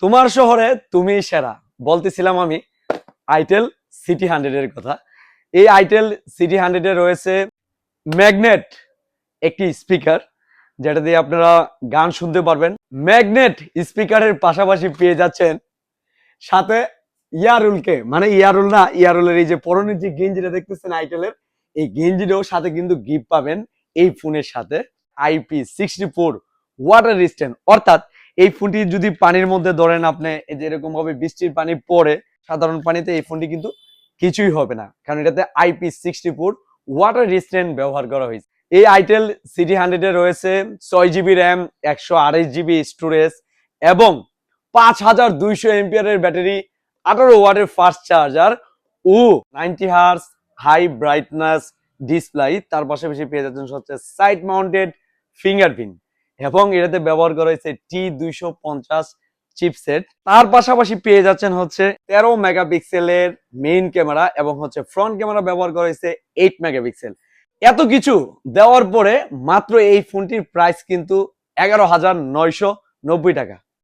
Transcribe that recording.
তোমার শহরে তুমি সেরা বলতেছিলাম আমি আইটেল সিটি 100 এর কথা। এই আইটেল সিটি 100 এ রয়েছে ম্যাগনেট একটি স্পিকার, যেটা দিয়ে আপনারা গান শুনতে পারবেন। ম্যাগনেট স্পিকারের পাশাপাশি পেয়ে যাচ্ছেন সাথে ইয়ারুলকে, মানে ইয়ারুল না, ইয়ারুলের এই যে পরনের যে গেঞ্জিটা দেখতেছেন আইটেলের, এই গেঞ্জিটাও সাথে কিন্তু গিফট পাবেন এই ফোনের সাথে। IP64 ওয়াটার রেজিস্ট্যান্ট, অর্থাৎ এই ফোনটি যদি পানির মধ্যে ধরেন আপনি, এই যে এরকম ভাবে বৃষ্টির পানি পড়ে, সাধারণ পানিতে এই ফোনটি কিন্তু কিছুই হবে না, কারণ এটাতে IP64 ওয়াটার রেজিস্ট্যান্ট ব্যবহার করা হয়েছে। এই আইটেল সিটি 100 এ রয়েছে 6GB র্যাম, 128GB স্টোরেজ এবং 5200 এমপিয়ারের ব্যাটারি, 18 ওয়াটের ফাস্ট চার্জার ও 90 হার্জ হাই ব্রাইটনেস ডিসপ্লে। তার পাশাপাশি পেয়ে যাচ্ছেন হচ্ছে সাইড মাউন্টেড ফিঙ্গারপ্রিন্ট এবং এটাতে ব্যবহার করা হয়েছে T250 চিপসেট। তার পাশাপাশি পেয়ে যাচ্ছেন হচ্ছে 13 মেগাপিক্সেলের মেইন ক্যামেরা এবং হচ্ছে ফ্রন্ট ক্যামেরা ব্যবহার করা হয়েছে 8 মেগাপিক্সেল। এত কিছু দেওয়ার পরে মাত্র এই ফোনটির প্রাইস কিন্তু 11,990 টাকা।